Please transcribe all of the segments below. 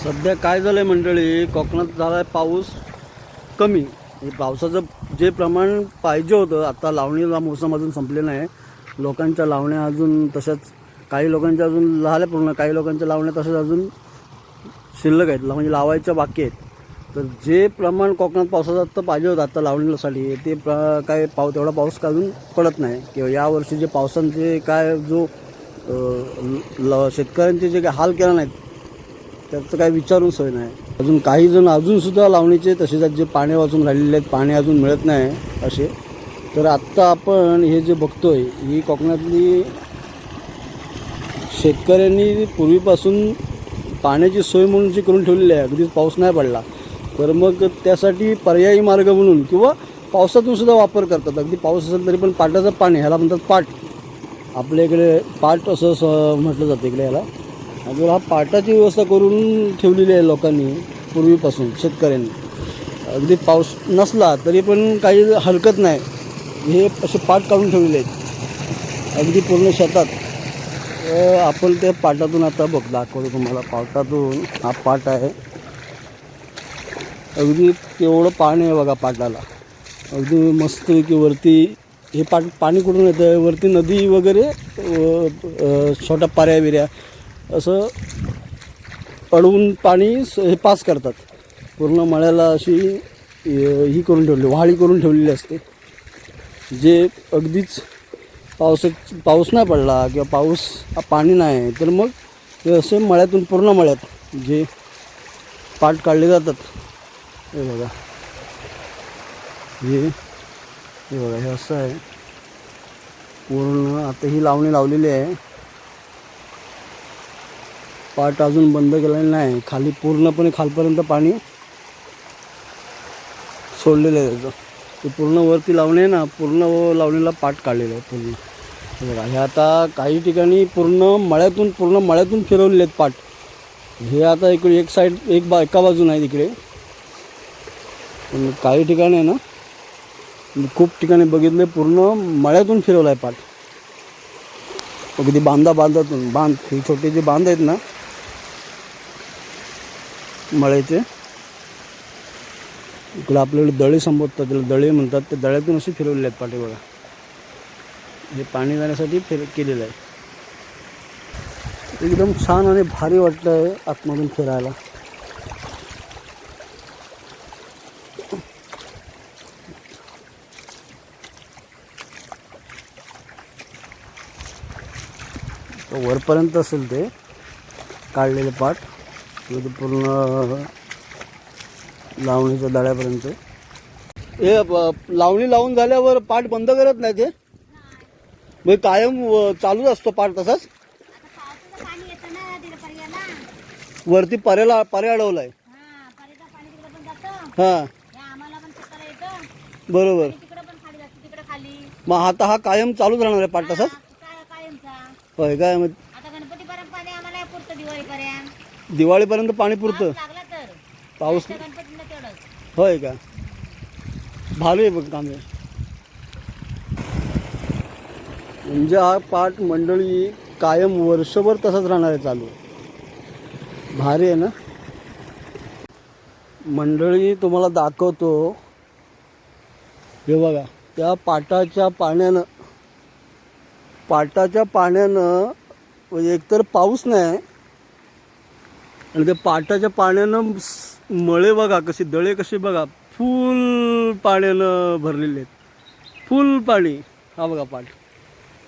सध्या काय झालं आहे मंडळी, कोकणात झाला आहे पाऊस कमी. पावसाचं जे प्रमाण पाहिजे होतं, आता लावणीला मोसम अजून संपलेला आहे. लोकांच्या लावण्या अजून तशाच, काही लोकांच्या अजून झाल्या पूर्ण, काही लोकांच्या लावण्या तशाच अजून शिल्लक आहेत, म्हणजे लावायच्या बाकी आहेत. तर जे प्रमाण कोकणात पावसाचं आत्ता पाहिजे होतं आता लावणीसाठी, ते काय तेवढा पाऊस का अजून पडत नाही. किंवा यावर्षी जे पावसांचे काय जो शेतकऱ्यांचे जे काय हाल केला नाहीत त्याचं काही विचारून सोय नाही. अजून काही जण अजूनसुद्धा लावणीचे तसेच आहेत, जे पाणी वाचून राहिलेले आहेत, पाणी अजून मिळत नाही असे. तर आत्ता आपण हे जे बघतोय, ही कोकणातली शेतकऱ्यांनी पूर्वीपासून पाण्याची सोय म्हणून जी करून ठेवलेली आहे, अगदीच पाऊस नाही पडला तर मग त्यासाठी पर्यायी मार्ग म्हणून किंवा पावसातून सुद्धा वापर करतात. अगदी पाऊस असेल तरी पण पाटाचं पाणी, ह्याला म्हणतात पाट. आपल्या इकडे पाट असं म्हटलं जातं इकडे ह्याला. अजून हा पाटाची व्यवस्था करून ठेवलेली आहे लोकांनी पूर्वीपासून, शेतकऱ्यांनी. अगदी पाऊस नसला तरी पण काही हरकत नाही, हे असे पाट काढून ठेवलेले आहेत अगदी पूर्ण शेतात. आपण त्या पाटातून आता दाखवतो तुम्हाला. पाटातून हा पाट आहे, अगदी तेवढं पाणी आहे बघा पाटाला. अगदी मस्त की वरती हे पाणी कुठून येतं, वरती नदी वगैरे, छोट्या पाऱ्या बिऱ्या असं अडवून पाणी हे पास करतात. पूर्ण मळ्याला अशी ही करून ठेवली, व्हाळी करून ठेवलेली असते. जे अगदीच पाऊस नाही पडला किंवा पाणी नाही तर मग ते असे मळ्यातून, पूर्ण मळ्यात जे पाट काढले जातात. हे बघा, हे बघा, हे असं आहे पूर्ण. आता ही लावणी लावलेली आहे, पाट अजून बंद केलेलं नाही. खाली पूर्णपणे खालपर्यंत पाणी सोडलेलं आहे त्याचं. ते पूर्ण वरती लावणे आहे ना, पूर्ण लावणीला पाट काढलेलं आहे पूर्ण. हे बघा, हे आता काही ठिकाणी पूर्ण मळ्यातून फिरवलेले आहेत पाट. हे आता इकडे एक साईड एका बाजून आहे तिकडे, पण काही ठिकाणी आहे ना, खूप ठिकाणी बघितले पूर्ण मळ्यातून फिरवलं आहे पाट. अगदी बांधातून हे छोटे जे बांध आहेत ना मळ्याचे, इकडे आपल्याकडे दळे संबोधतात, त्याला दळे म्हणतात. ते दळ्यातून असे फिरवलेले आहेत पाटे बघा. हे पाणी जाण्यासाठी केलेलं आहे. एकदम छान आणि भारी वाटतं आहे आतमधून फिरायला. वरपर्यंत असेल ते काढलेले पाट, पूर्ण लावणीच्या दळ्यापर्यंत. हे लावणी लावून झाल्यावर पाट बंद करत नाही ते, म्हणजे कायम चालूच असतो पाट तसाच. वरती पर्या अडवलाय. हां, बरोबर. मग आता हा कायम चालूच राहणार आहे पाट तसाच. होय काय? मग दिवाळीपर्यंत पाणी पुरतं पाऊस. होय का? भारी आहे बघ काम. म्हणजे हा पाट मंडळी कायम वर्षभर तसाच राहणार आहे चालू. भारी आहे ना मंडळी. तुम्हाला दाखवतो, हे बघा, त्या पाटाच्या पाण्यानं म्हणजे एकतर पाऊस नाही, आणि त्या पाटाच्या पाण्यानं मळे बघा कसे, दळे कसे बघा, फुल पाण्यानं भरलेले आहेत, फुल पाणी. हा बघा पाट,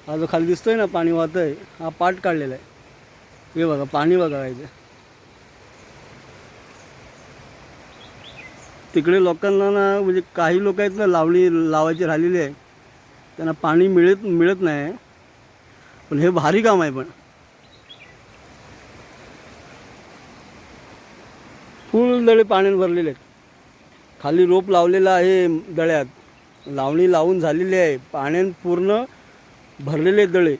हा जो खाली दिसतोय ना पाणी वाहत आहे, हा पाट काढलेला आहे. हे बघा पाणी बघा काय ते. तिकडे लोकांना ना, म्हणजे काही लोक आहेत ना लावणी लावायचे राहिलेले आहे, त्यांना पाणी मिळत नाही. पण हे भारी काम आहे. पण फुल दळे पाण्याने भरलेले आहेत. खाली रोप लावलेला आहे दळ्यात, लावणी लावून झालेली आहे, पाण्याने पूर्ण भरलेले आहेत दळे,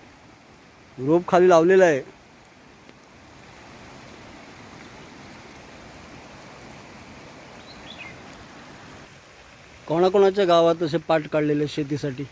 रोप खाली लावलेला आहे. कोणाकोणाच्या गावात असे पाट काढलेले शेतीसाठी.